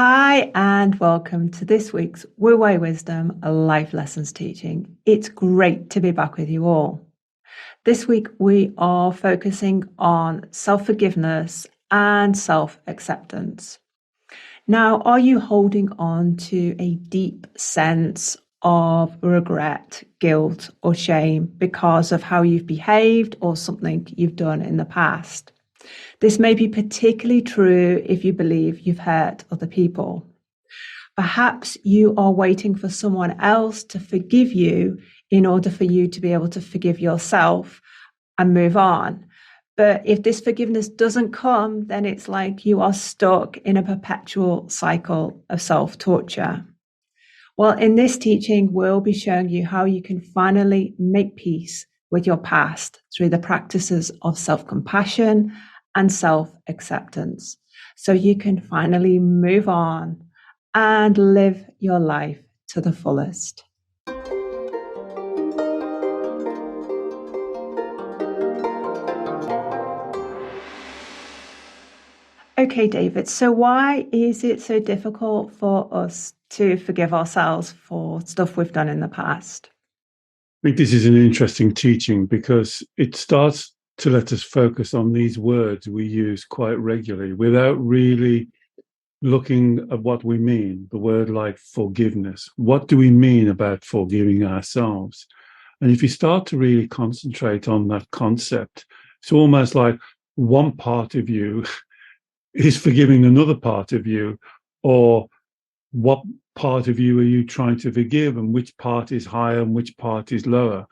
Hi, and welcome to this week's Wu Wei Wisdom Life Lessons teaching. It's great to be back with you all. This week, we are focusing on self-forgiveness and self-acceptance. Now, are you holding on to a deep sense of regret, guilt, or shame because of how you've behaved or something you've done in the past? This may be particularly true if you believe you've hurt other people. Perhaps you are waiting for someone else to forgive you in order for you to be able to forgive yourself and move on. But if this forgiveness doesn't come, then it's like you are stuck in a perpetual cycle of self-torture. Well, in this teaching, we'll be showing you how you can finally make peace with your past through the practices of self-compassion and self-acceptance, so you can finally move on and live your life to the fullest. Okay, David, so why is it so difficult for us to forgive ourselves for stuff we've done in the past? I think this is an interesting teaching because it starts to let us focus on these words we use quite regularly without really looking at what we mean. The word like forgiveness. What do we mean about forgiving ourselves? And if you start to really concentrate on that concept, it's almost like one part of you is forgiving another part of you, or what part of you are you trying to forgive, and which part is higher and which part is lower.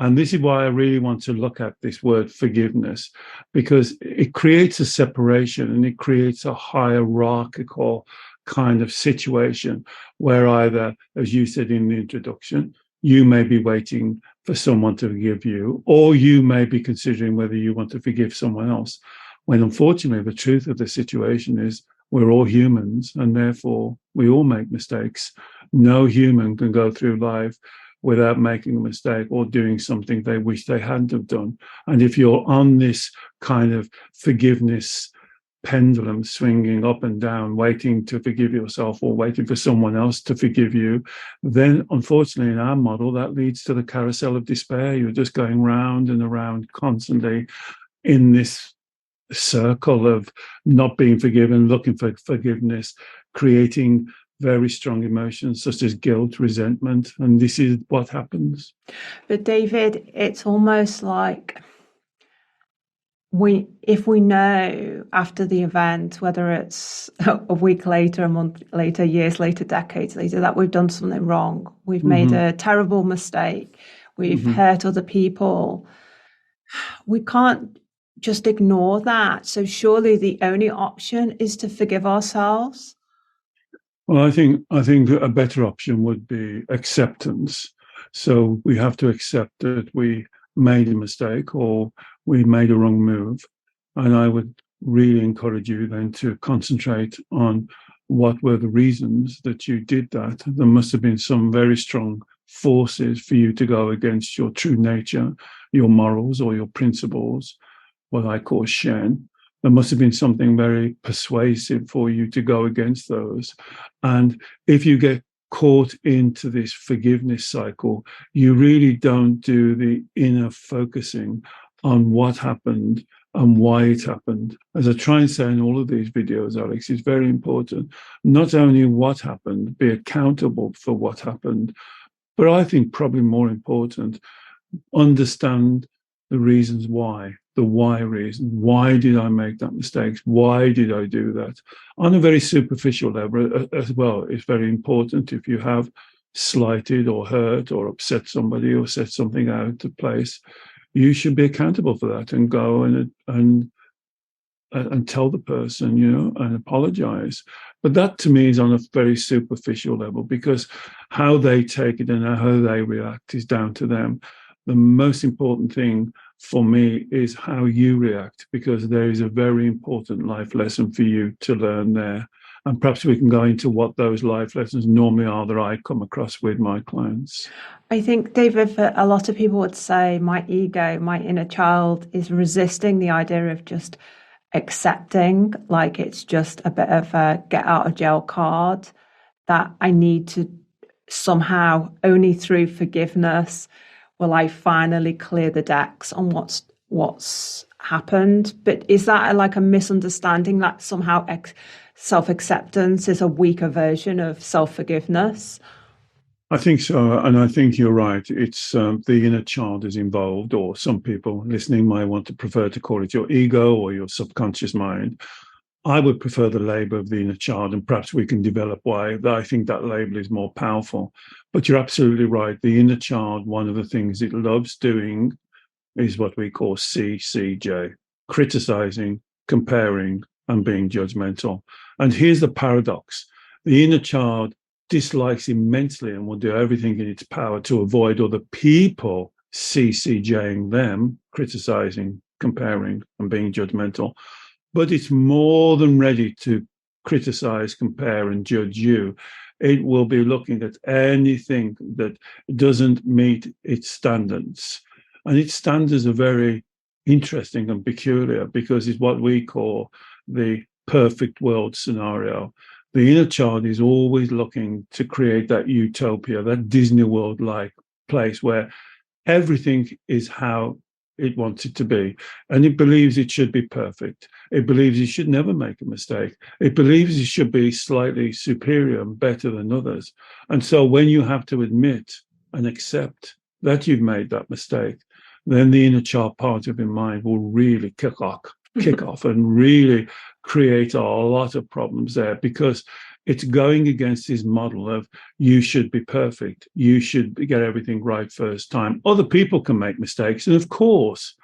And this is why I really want to look at this word forgiveness, because it creates a separation and it creates a hierarchical kind of situation where either, as you said in the introduction, you may be waiting for someone to forgive you, or you may be considering whether you want to forgive someone else. When unfortunately, the truth of the situation is we're all humans and therefore we all make mistakes. No human can go through life without making a mistake or doing something they wish they hadn't have done. And if you're on this kind of forgiveness pendulum swinging up and down, waiting to forgive yourself or waiting for someone else to forgive you, then unfortunately in our model, that leads to the carousel of despair. You're just going round and around constantly in this circle of not being forgiven, looking for forgiveness, creating very strong emotions such as guilt, resentment, and this is what happens. But David, it's almost like if we know after the event, whether it's a week later, a month later, years later, decades later, that we've done something wrong, we've made a terrible mistake, we've hurt other people, we can't just ignore that. So surely the only option is to forgive ourselves. Well, I think a better option would be acceptance. So we have to accept that we made a mistake or we made a wrong move. And I would really encourage you then to concentrate on what were the reasons that you did that. There must have been some very strong forces for you to go against your true nature, your morals or your principles, what I call Shen. There must have been something very persuasive for you to go against those. And if you get caught into this forgiveness cycle, you really don't do the inner focusing on what happened and why it happened. As I try and say in all of these videos, Alex, it's very important. Not only what happened, be accountable for what happened, but I think probably more important, understand the reasons why. The why reason. Why did I make that mistake? Why did I do that? On a very superficial level as well, it's very important. If you have slighted or hurt or upset somebody or set something out of place, you should be accountable for that and go and tell the person, and apologize. But that to me is on a very superficial level, because how they take it and how they react is down to them. The most important thing for me is how you react, because there is a very important life lesson for you to learn there. And perhaps we can go into what those life lessons normally are that I come across with my clients. I think, David, a lot of people would say my ego, my inner child, is resisting the idea of just accepting, like it's just a bit of a get out of jail card, that I need to somehow, only through forgiveness will I finally clear the decks on what's happened. But is that like a misunderstanding that somehow self-acceptance is a weaker version of self-forgiveness? I think so, and I think you're right. It's the inner child is involved, or some people listening might want to prefer to call it your ego or your subconscious mind. I would prefer the label of the inner child, and perhaps we can develop why I think that label is more powerful. But you're absolutely right. The inner child, one of the things it loves doing is what we call CCJ, criticizing, comparing, and being judgmental. And here's the paradox. The inner child dislikes immensely and will do everything in its power to avoid other people CCJing them, criticizing, comparing, and being judgmental. But it's more than ready to criticize, compare, and judge you. It will be looking at anything that doesn't meet its standards. And its standards are very interesting and peculiar because it's what we call the perfect world scenario. The inner child is always looking to create that utopia, that Disney World-like place where everything is how it wants it to be. And it believes it should be perfect. It believes it should never make a mistake. It believes it should be slightly superior and better than others. And so when you have to admit and accept that you've made that mistake, then the inner child part of your mind will really kick off and really create a lot of problems there, because it's going against his model of you should be perfect. You should get everything right first time. Other people can make mistakes. And of course,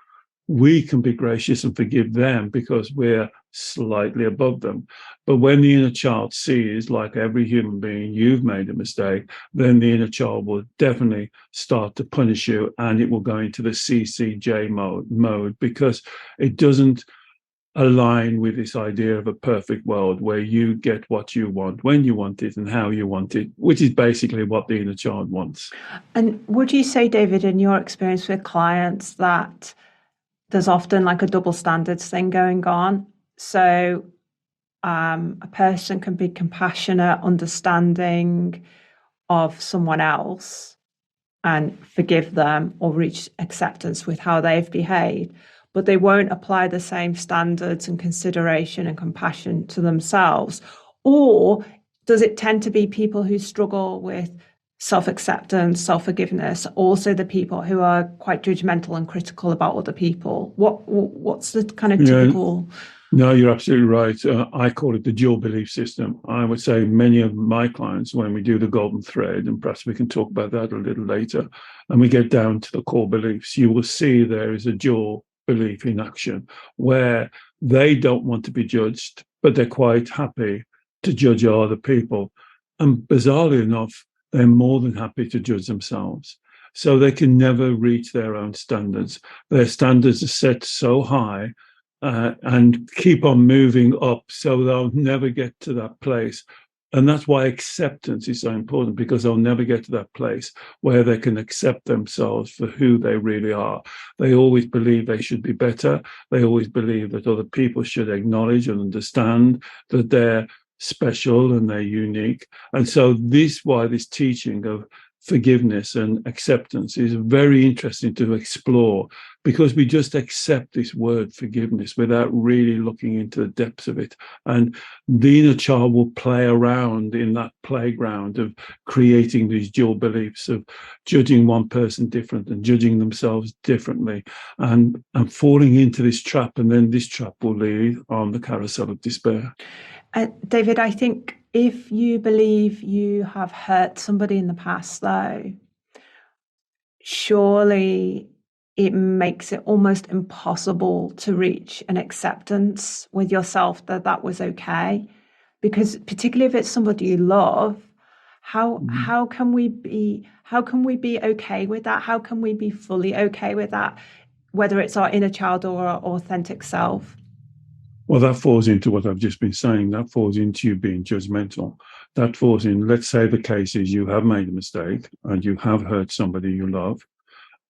we can be gracious and forgive them because we're slightly above them. But when the inner child sees, like every human being, you've made a mistake, then the inner child will definitely start to punish you, and it will go into the CCJ mode because it doesn't align with this idea of a perfect world where you get what you want, when you want it, and how you want it, which is basically what the inner child wants. And would you say, David, in your experience with clients, that there's often like a double standards thing going on? So a person can be compassionate, understanding of someone else and forgive them or reach acceptance with how they've behaved, but they won't apply the same standards and consideration and compassion to themselves? Or does it tend to be people who struggle with self-acceptance, self-forgiveness, also the people who are quite judgmental and critical about other people? What's the kind of typical... No, you're absolutely right. I call it the dual belief system. I would say many of my clients, when we do the golden thread, and perhaps we can talk about that a little later, and we get down to the core beliefs, you will see there is a dual belief in action where they don't want to be judged, but they're quite happy to judge other people. And bizarrely enough, they're more than happy to judge themselves. So they can never reach their own standards. Their standards are set so high and keep on moving up, so they'll never get to that place. And that's why acceptance is so important, because they'll never get to that place where they can accept themselves for who they really are. They always believe they should be better. They always believe that other people should acknowledge and understand that they're special and they're unique. And so why this teaching of forgiveness and acceptance is very interesting to explore, because we just accept this word forgiveness without really looking into the depths of it. And the inner child will play around in that playground of creating these dual beliefs of judging one person different and judging themselves differently, and falling into this trap. And then this trap will lead on the carousel of despair. David, I think if you believe you have hurt somebody in the past, though, surely it makes it almost impossible to reach an acceptance with yourself that that was okay. Because particularly if it's somebody you love, how can we be okay with that? How can we be fully okay with that, whether it's our inner child or our authentic self? Well, that falls into what I've just been saying. That falls into you being judgmental. That falls in, let's say the case is you have made a mistake and you have hurt somebody you love,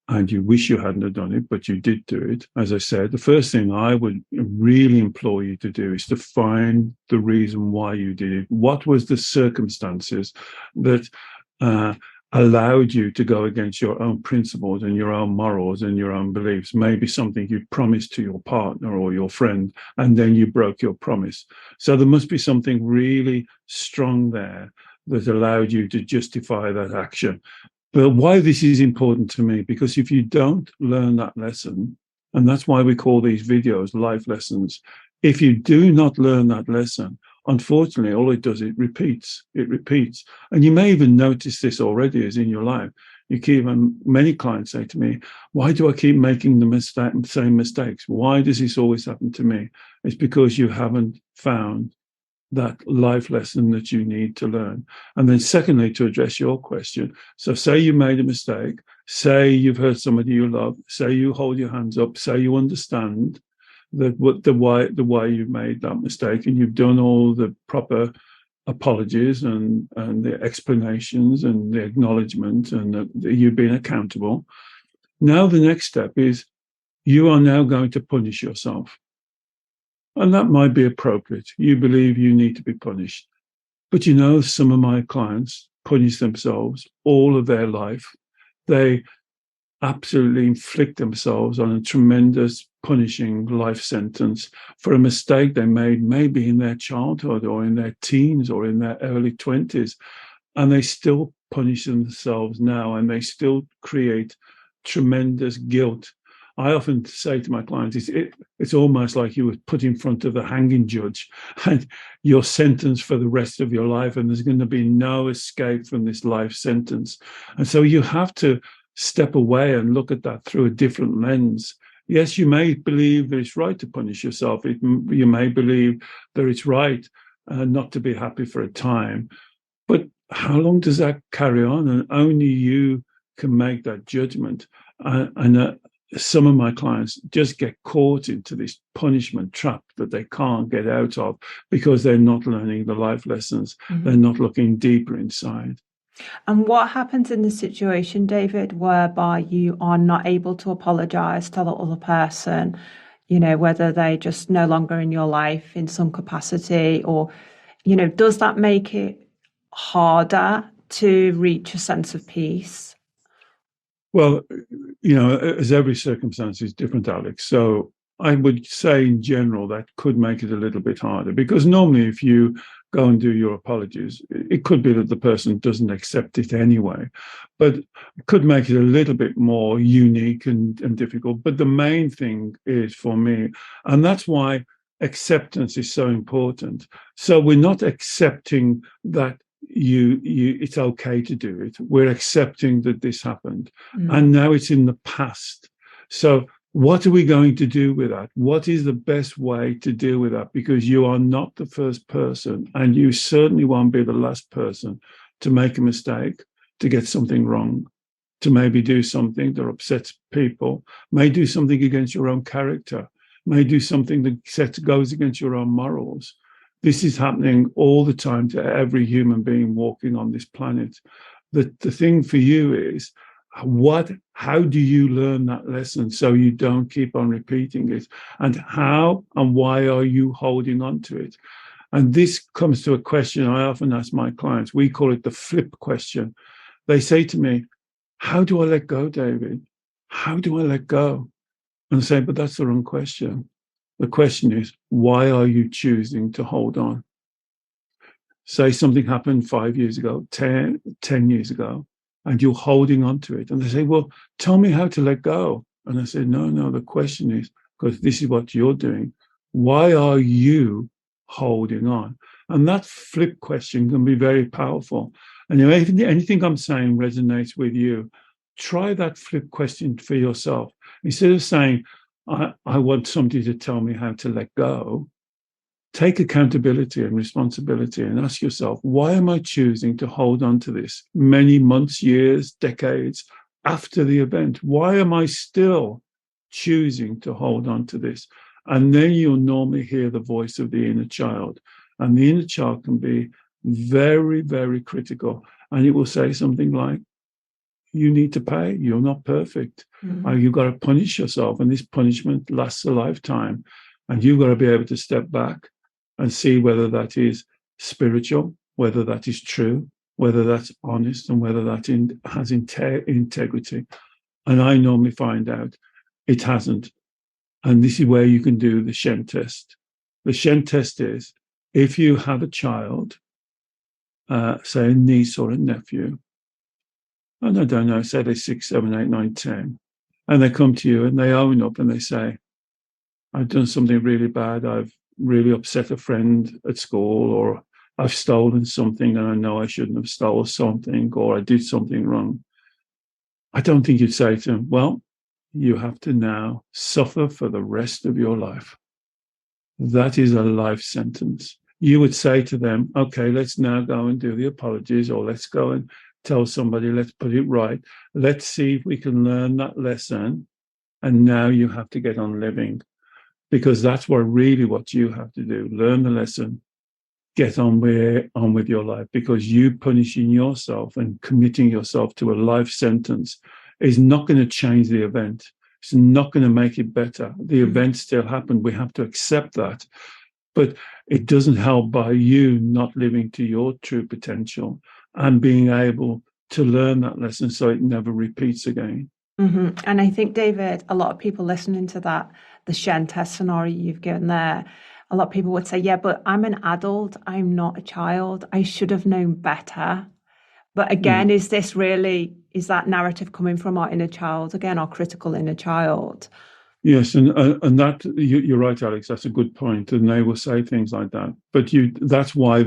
and you wish you hadn't have done it, but you did do it, as I said, the first thing I would really implore you to do is to find the reason why you did it. What was the circumstances that allowed you to go against your own principles and your own morals and your own beliefs? Maybe something you promised to your partner or your friend, and then you broke your promise. So there must be something really strong there that allowed you to justify that action. But why this is important to me, because if you don't learn that lesson, and that's why we call these videos life lessons, if you do not learn that lesson, unfortunately, all it does, it repeats. And you may even notice this already as in your life. You keep, many clients say to me, why do I keep making the same mistakes? Why does this always happen to me? It's because you haven't found that life lesson that you need to learn. And then secondly, to address your question, so say you made a mistake, say you've hurt somebody you love, say you hold your hands up, say you understand that the why you made that mistake, and you've done all the proper apologies and the explanations and the acknowledgement, and that you've been accountable. Now the next step is you are now going to punish yourself. And that might be appropriate. You believe you need to be punished. But you know, some of my clients punish themselves all of their life. They absolutely inflict themselves on a tremendous punishing life sentence for a mistake they made maybe in their childhood or in their teens or in their early 20s. And they still punish themselves now, and they still create tremendous guilt. I often say to my clients, it's almost like you were put in front of the hanging judge and you're sentenced for the rest of your life, and there's going to be no escape from this life sentence. And so you have to step away and look at that through a different lens. Yes, you may believe that it's right to punish yourself. You may believe that it's right not to be happy for a time. But how long does that carry on? And only you can make that judgment. Some of my clients just get caught into this punishment trap that they can't get out of because they're not learning the life lessons. Mm-hmm. They're not looking deeper inside. And what happens in the situation, David, whereby you are not able to apologize to the other person, whether they're just no longer in your life in some capacity, or, does that make it harder to reach a sense of peace? Well, as every circumstance is different, Alex. So I would say in general that could make it a little bit harder, because normally if you go and do your apologies, it could be that the person doesn't accept it anyway, but it could make it a little bit more unique and difficult. But the main thing is for me, and that's why acceptance is so important. So we're not accepting that it's okay to do it. We're accepting that this happened, and now it's in the past. So what are we going to do with that? What is the best way to deal with that? Because you are not the first person, and you certainly won't be the last person to make a mistake, to get something wrong, to maybe do something that upsets people, may do something against your own character, may do something that goes against your own morals. This is happening all the time to every human being walking on this planet. The thing for you is, how do you learn that lesson so you don't keep on repeating it? And how and why are you holding on to it? And this comes to a question I often ask my clients. We call it the flip question. They say to me, how do I let go, David? How do I let go? And I say, but that's the wrong question. The question is, why are you choosing to hold on? Say something happened 5 years ago, 10 years ago, and you're holding on to it. And they say, well, tell me how to let go. And I say, no, the question is, because this is what you're doing, why are you holding on? And that flip question can be very powerful. And if anything I'm saying resonates with you, try that flip question for yourself. Instead of saying, I want somebody to tell me how to let go, take accountability and responsibility and ask yourself, why am I choosing to hold on to this many months, years, decades after the event? Why am I still choosing to hold on to this? And then you'll normally hear the voice of the inner child. And the inner child can be very, very critical. And it will say something like, you need to pay. You're not perfect. You've got to punish yourself, and this punishment lasts a lifetime. And you've got to be able to step back and see whether that is spiritual, whether that is true, whether that's honest, and whether that has integrity. And I normally find out it hasn't. And this is where you can do the Shen test. The Shen test is if you have a child, say a niece or a nephew, and I don't know, say they're 6, 7, 8, 9, 10, and they come to you and they own up and they say, I've done something really bad. I've really upset a friend at school, or I've stolen something and I know I shouldn't have stolen something, or I did something wrong. I don't think you'd say to them, well, you have to now suffer for the rest of your life. That is a life sentence. You would say to them, okay, let's now go and do the apologies, or let's go and tell somebody, let's put it right. Let's see if we can learn that lesson. And now you have to get on living, because that's what you have to do. Learn the lesson, get on with your life, because you punishing yourself and committing yourself to a life sentence is not going to change the event. It's not going to make it better. The event still happened. We have to accept that. But it doesn't help by you not living to your true potential and being able to learn that lesson so it never repeats again. And I think, David, a lot of people listening to that, the Shen test scenario you've given there, a lot of people would say, yeah, but I'm an adult. I'm not a child. I should have known better. But again, is that narrative coming from our inner child, again, our critical inner child? Yes, and that you're right, Alex. That's a good point, and they will say things like that. But that's why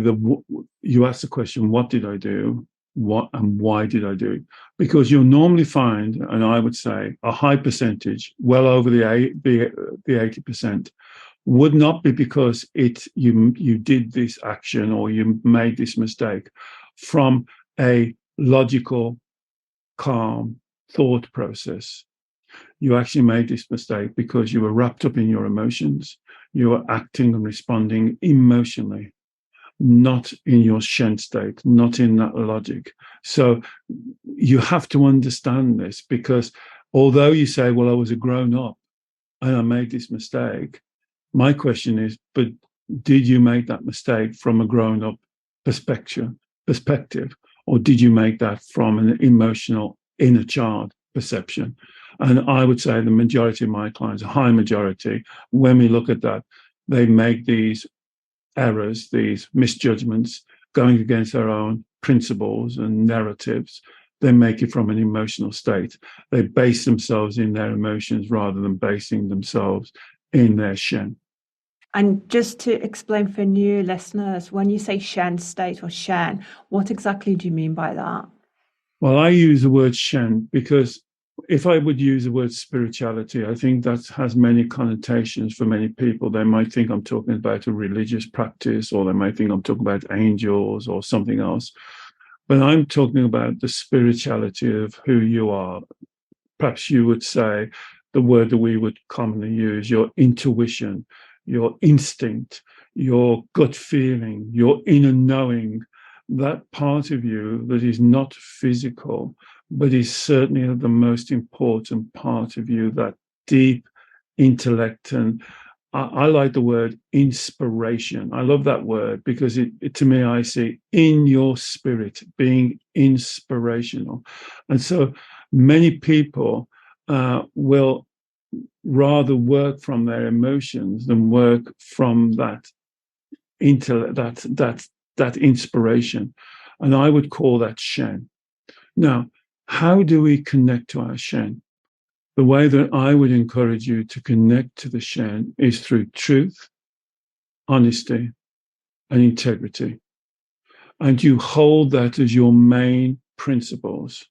you ask the question: what did I do? What and why did I do it? Because you'll normally find, and I would say a high percentage, well over the 80%, would not be because you did this action or you made this mistake from a logical, calm thought process. You actually made this mistake because you were wrapped up in your emotions. You were acting and responding emotionally, not in your Shen state, not in that logic. So you have to understand this, because although you say, well, I was a grown up and I made this mistake, my question is, but did you make that mistake from a grown up perspective, or did you make that from an emotional inner child perception? And I would say the majority of my clients, a high majority, when we look at that, they make these errors, these misjudgments, going against their own principles and narratives. They make it from an emotional state. They base themselves in their emotions rather than basing themselves in their Shen. And just to explain for new listeners, when you say Shen state or Shen, what exactly do you mean by that? Well, I use the word Shen because if I would use the word spirituality, I think that has many connotations for many people. They might think I'm talking about a religious practice, or they might think I'm talking about angels or something else. But I'm talking about the spirituality of who you are. Perhaps you would say the word that we would commonly use, your intuition, your instinct, your gut feeling, your inner knowing, that part of you that is not physical, but is certainly the most important part of you, that deep intellect. And I like the word inspiration. I love that word because it to me, I see in your spirit being inspirational. And so many people will rather work from their emotions than work from that intellect, that inspiration. And I would call that Shen. Now, how do we connect to our Shen? The way that I would encourage you to connect to the Shen is through truth, honesty, and integrity. And you hold that as your main principles.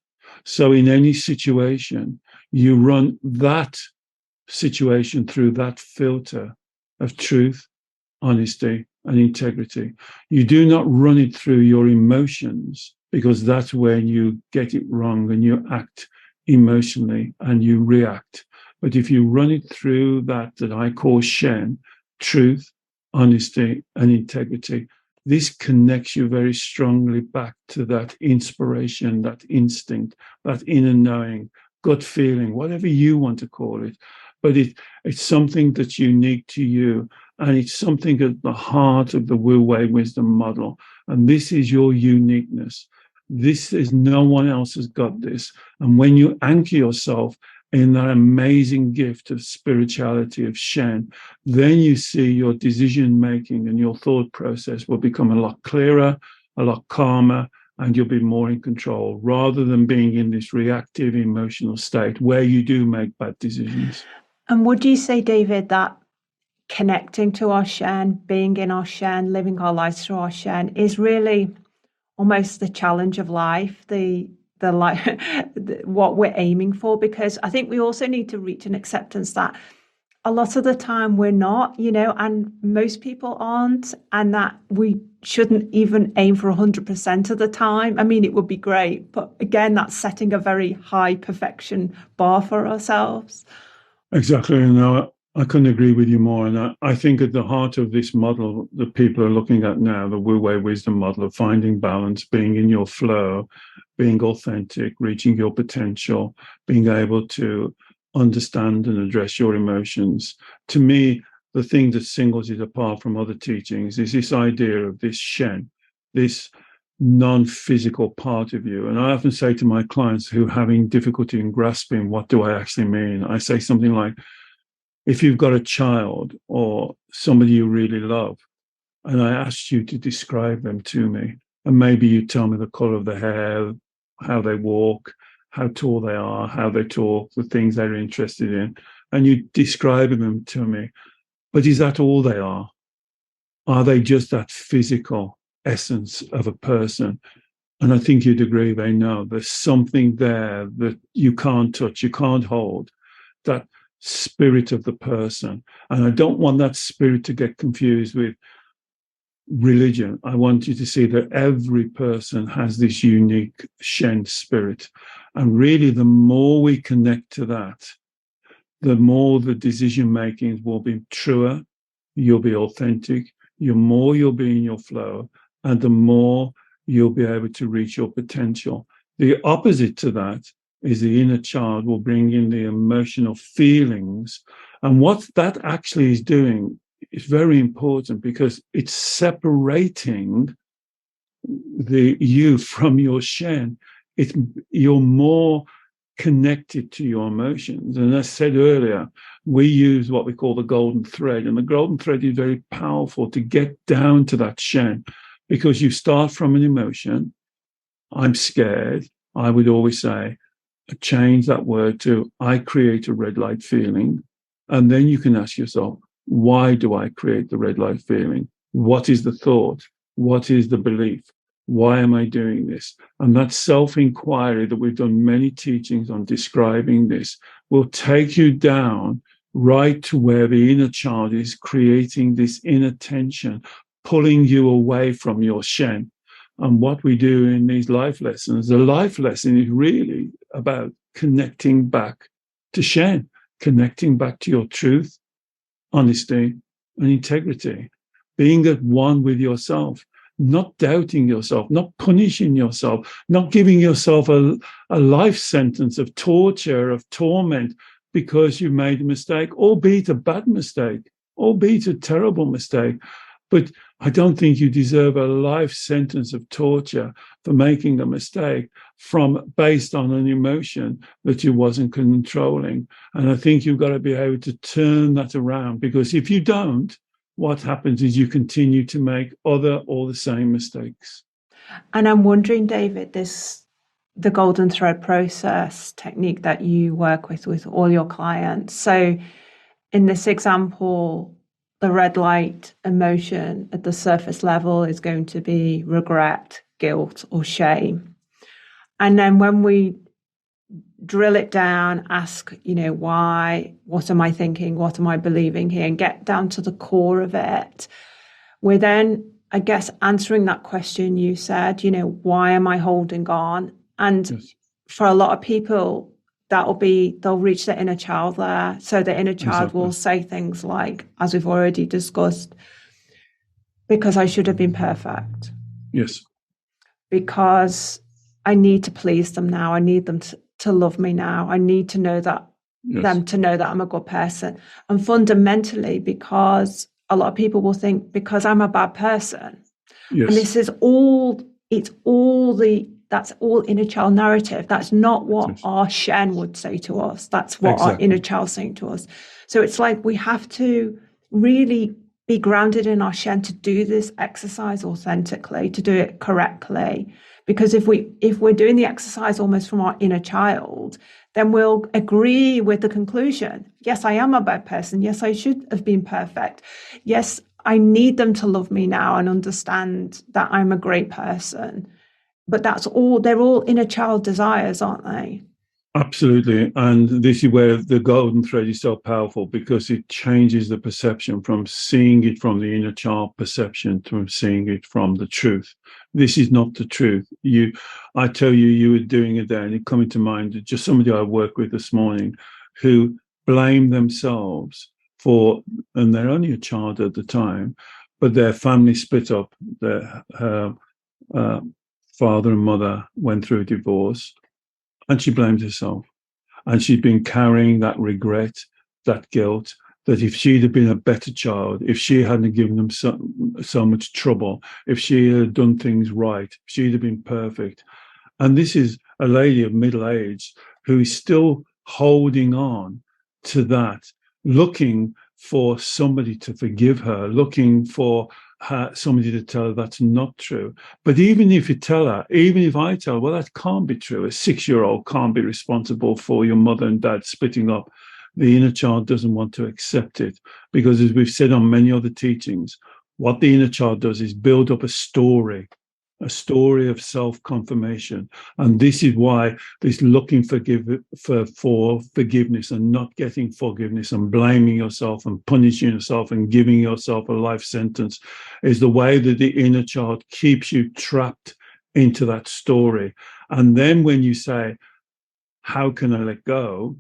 So in any situation, you run that situation through that filter of truth, honesty, and integrity. You do not run it through your emotions, because that's where you get it wrong and you act emotionally and you react. But if you run it through that I call Shen, truth, honesty, and integrity, this connects you very strongly back to that inspiration, that instinct, that inner knowing, gut feeling, whatever you want to call it. But it's something that's unique to you. And it's something at the heart of the Wu Wei Wisdom model. And this is your uniqueness. This is, no one else has got this. And when you anchor yourself in that amazing gift of spirituality, of Shen, then you see your decision making and your thought process will become a lot clearer, a lot calmer, and you'll be more in control rather than being in this reactive emotional state where you do make bad decisions. And would you say, David, that connecting to our Shen, being in our Shen, living our lives through our Shen is really almost the challenge of life, the what we're aiming for? Because I think we also need to reach an acceptance that a lot of the time we're not, and most people aren't, and that we shouldn't even aim for 100% of the time. I mean, it would be great, but again, that's setting a very high perfection bar for ourselves. Exactly. And I couldn't agree with you more. And I think at the heart of this model that people are looking at now, the Wu Wei Wisdom model of finding balance, being in your flow, being authentic, reaching your potential, being able to understand and address your emotions. To me, the thing that singles it apart from other teachings is this idea of this Shen, this non-physical part of you. And I often say to my clients who are having difficulty in grasping what do I actually mean, I say something like, if you've got a child or somebody you really love, and I asked you to describe them to me, and maybe you tell me the color of their hair, how they walk, how tall they are, how they talk, the things they're interested in, and you describe them to me. But is that all they are? Are they just that physical essence of a person? And I think you'd agree, they know there's something there that you can't touch, you can't hold, that spirit of the person. And I don't want that spirit to get confused with religion. I want you to see that every person has this unique Shen spirit. And really, the more we connect to that, the more the decision making will be truer, you'll be authentic, the more you'll be in your flow, and the more you'll be able to reach your potential. The opposite to that is the inner child will bring in the emotional feelings. And what that actually is doing is very important because it's separating the you from your Shen. You're more connected to your emotions. And as I said earlier, we use what we call the golden thread. And the golden thread is very powerful to get down to that Shen because you start from an emotion. I'm scared. I would always say, change that word to I create a red light feeling. And then you can ask yourself, why do I create the red light feeling? What is the thought? What is the belief? Why am I doing this? And that self-inquiry that we've done many teachings on describing this will take you down right to where the inner child is creating this inner tension, pulling you away from your Shen. And what we do in these life lessons, the life lesson is really about connecting back to Shen, connecting back to your truth, honesty, and integrity, being at one with yourself, not doubting yourself, not punishing yourself, not giving yourself a life sentence of torture, of torment, because you made a mistake, albeit a bad mistake, albeit a terrible mistake. But I don't think you deserve a life sentence of torture for making a mistake based on an emotion that you wasn't controlling. And I think you've got to be able to turn that around, because if you don't, what happens is you continue to make all the same mistakes. And I'm wondering, David, the golden thread process technique that you work with all your clients. So in this example, the red light emotion at the surface level is going to be regret, guilt, or shame. And then when we drill it down, ask, why, what am I thinking? What am I believing here? And get down to the core of it. We're then, I guess, answering that question you said, why am I holding on? And yes, for a lot of people, they'll reach their inner child there. So the inner child will say things like, as we've already discussed, Because I should have been perfect. Yes. Because I need to please them now. I need them to love me now. I need to know that them to know that I'm a good person. And fundamentally, because a lot of people will think because I'm a bad person. Yes. And this is that's all inner child narrative. That's not what our Shen would say to us. That's what our inner child's saying to us. So it's like we have to really be grounded in our Shen to do this exercise authentically, to do it correctly. Because if we're doing the exercise almost from our inner child, then we'll agree with the conclusion. Yes, I am a bad person. Yes, I should have been perfect. Yes, I need them to love me now and understand that I'm a great person. But they're all inner child desires, aren't they? Absolutely. And this is where the golden thread is so powerful, because it changes the perception from seeing it from the inner child perception to seeing it from the truth. This is not the truth. I tell you, you were doing it there, and it coming to mind just somebody I worked with this morning who blamed themselves for, and they're only a child at the time, but their family split up. Their father and mother went through a divorce. And she blamed herself. And she'd been carrying that regret, that guilt, that if she'd have been a better child, if she hadn't given them so much trouble, if she had done things right, she'd have been perfect. And this is a lady of middle age who is still holding on to that, looking for somebody to forgive her, looking for somebody to tell her that's not true. But even if you tell her, even if I tell her, well, that can't be true. A 6-year-old can't be responsible for your mother and dad splitting up. The inner child doesn't want to accept it, because as we've said on many other teachings, what the inner child does is build up a story of self-confirmation. And this is why this looking for forgiveness and not getting forgiveness and blaming yourself and punishing yourself and giving yourself a life sentence is the way that the inner child keeps you trapped into that story. And then when you say, how can I let go?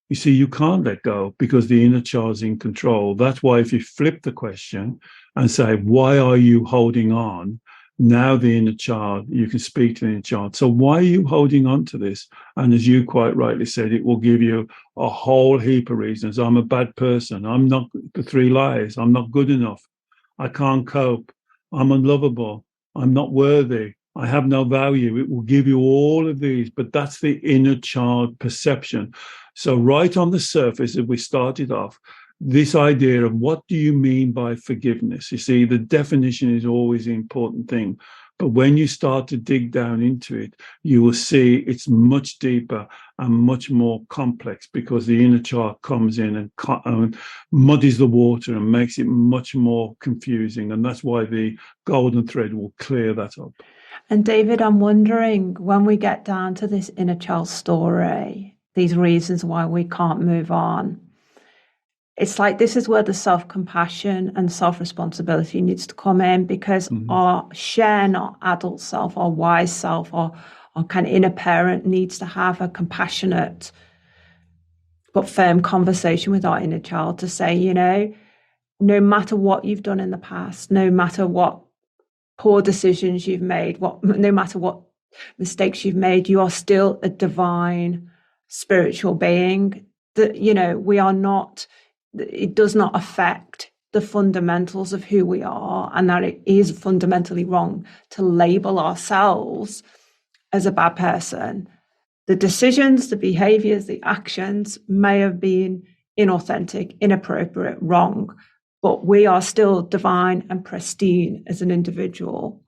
You see, you can't let go because the inner child's in control. That's why if you flip the question and say, why are you holding on? Now the inner child, you can speak to the inner child. So why are you holding on to this? And as you quite rightly said, it will give you a whole heap of reasons. I'm a bad person. I'm not, the 3 lies. I'm not good enough. I can't cope. I'm unlovable. I'm not worthy. I have no value. It will give you all of these, but that's the inner child perception. So right on the surface, if we started off, this idea of what do you mean by forgiveness? You see, the definition is always the important thing. But when you start to dig down into it, you will see it's much deeper and much more complex, because the inner child comes in and muddies the water and makes it much more confusing. And that's why the golden thread will clear that up. And David, I'm wondering, when we get down to this inner child story, these reasons why we can't move on, it's like this is where the self-compassion and self-responsibility needs to come in, because our Shen, our adult self, our wise self, our kind of inner parent needs to have a compassionate but firm conversation with our inner child to say, no matter what you've done in the past, no matter what poor decisions you've made, no matter what mistakes you've made, you are still a divine spiritual being. That, we are not, it does not affect the fundamentals of who we are, and that it is fundamentally wrong to label ourselves as a bad person. The decisions, the behaviors, the actions may have been inauthentic, inappropriate, wrong, but we are still divine and pristine as an individual.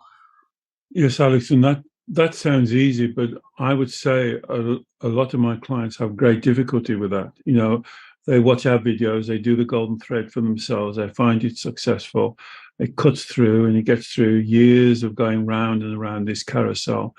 Yes, Alex, and that sounds easy, but I would say a lot of my clients have great difficulty with that. They watch our videos, they do the golden thread for themselves, they find it successful, it cuts through and it gets through years of going round and around this carousel.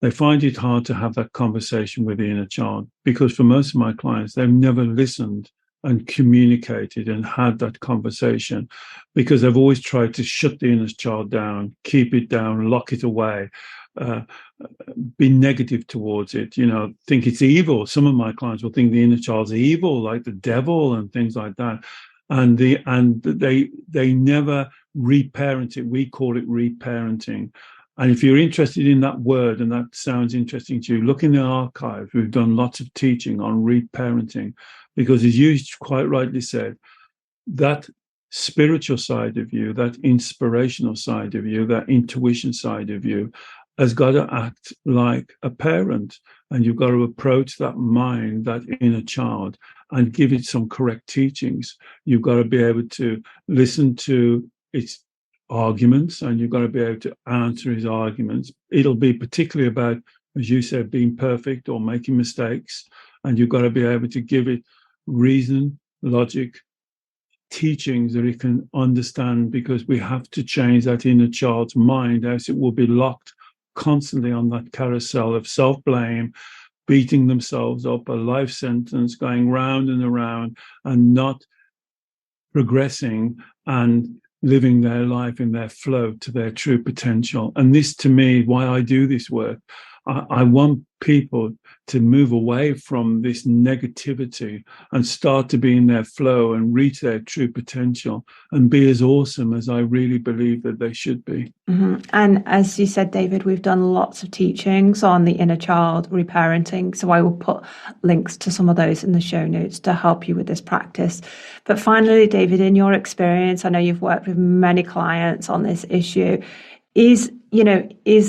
They find it hard to have that conversation with the inner child, because for most of my clients, they've never listened and communicated and had that conversation, because they've always tried to shut the inner child down, keep it down, lock it away, be negative towards it, think it's evil. Some of my clients will think the inner child's evil, like the devil and things like that. And they never reparenting. We call it reparenting. And if you're interested in that word and that sounds interesting to you, look in the archive. We've done lots of teaching on reparenting, because as you quite rightly said, that spiritual side of you, that inspirational side of you, that intuition side of you has got to act like a parent. And you've got to approach that mind, that inner child, and give it some correct teachings. You've got to be able to listen to its arguments, and you've got to be able to answer his arguments. It'll be particularly about, as you said, being perfect or making mistakes. And you've got to be able to give it reason, logic, teachings that it can understand, because we have to change that inner child's mind, else it will be locked constantly on that carousel of self-blame, beating themselves up, a life sentence going round and around, and not progressing and living their life in their flow to their true potential. And this, to me, why I do this work. I want people to move away from this negativity and start to be in their flow and reach their true potential and be as awesome as I really believe that they should be. Mm-hmm. And as you said, David, we've done lots of teachings on the inner child reparenting. So I will put links to some of those in the show notes to help you with this practice. But finally, David, in your experience, I know you've worked with many clients on this issue. Is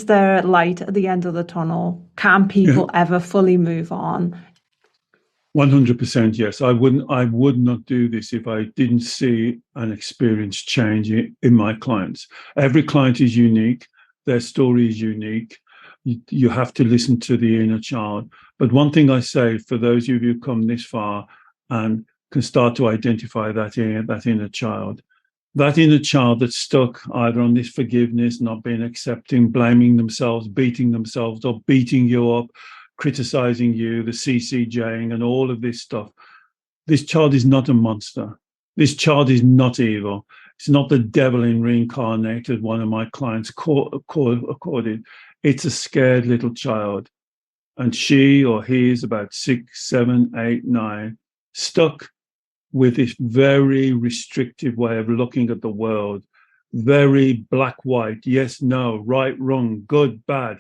there light at the end of the tunnel? Can people ever fully move on? 100% yes. I would not do this if I didn't see and experience change in my clients. Every client is unique. Their story is unique. You have to listen to the inner child. But one thing I say, for those of you who come this far and can start to identify that inner child, that's stuck either on this forgiveness, not being accepting, blaming themselves, beating themselves up, beating you up, criticizing you, the CCJing and all of this stuff. This child is not a monster. This child is not evil. It's not the devil in reincarnated, one of my clients accorded. It's a scared little child. And she or he is about 6, 7, 8, 9, stuck with this very restrictive way of looking at the world, very black, white, yes, no, right, wrong, good, bad.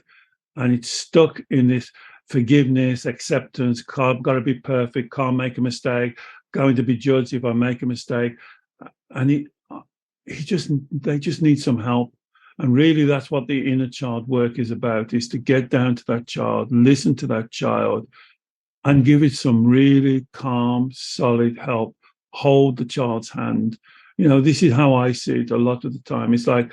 And it's stuck in this forgiveness, acceptance, got to be perfect, can't make a mistake, going to be judged if I make a mistake. And they just need some help. And really that's what the inner child work is about, is to get down to that child, listen to that child, and give it some really calm, solid help. Hold the child's hand. This is how I see it a lot of the time. It's like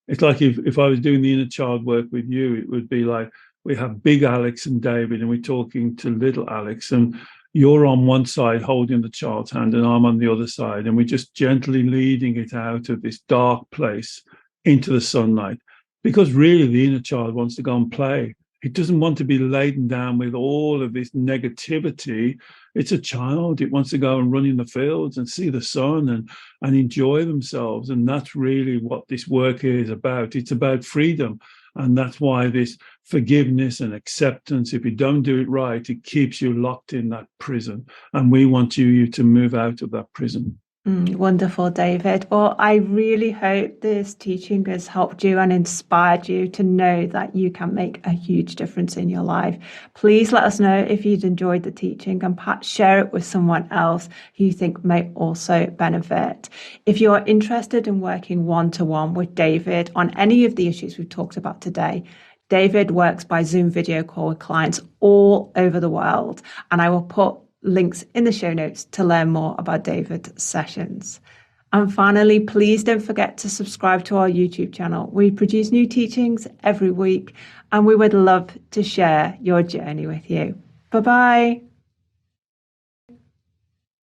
if I was doing the inner child work with you, it would be like we have big Alex and David, and we're talking to little Alex, and you're on one side holding the child's hand, and I'm on the other side, and we're just gently leading it out of this dark place into the sunlight. Because really, the inner child wants to go and play. It doesn't want to be laden down with all of this negativity. It's a child. It wants to go and run in the fields and see the sun and enjoy themselves. And that's really what this work is about. It's about freedom. And that's why this forgiveness and acceptance, if you don't do it right, it keeps you locked in that prison. And we want you to move out of that prison. Wonderful, David. Well, I really hope this teaching has helped you and inspired you to know that you can make a huge difference in your life. Please let us know if you'd enjoyed the teaching, and perhaps share it with someone else who you think may also benefit. If you're interested in working one-to-one with David on any of the issues we've talked about today, David works by Zoom video call with clients all over the world, and I will put links in the show notes to learn more about David's sessions. And finally, please don't forget to subscribe to our YouTube channel. We produce new teachings every week, and we would love to share your journey with you. Bye-bye.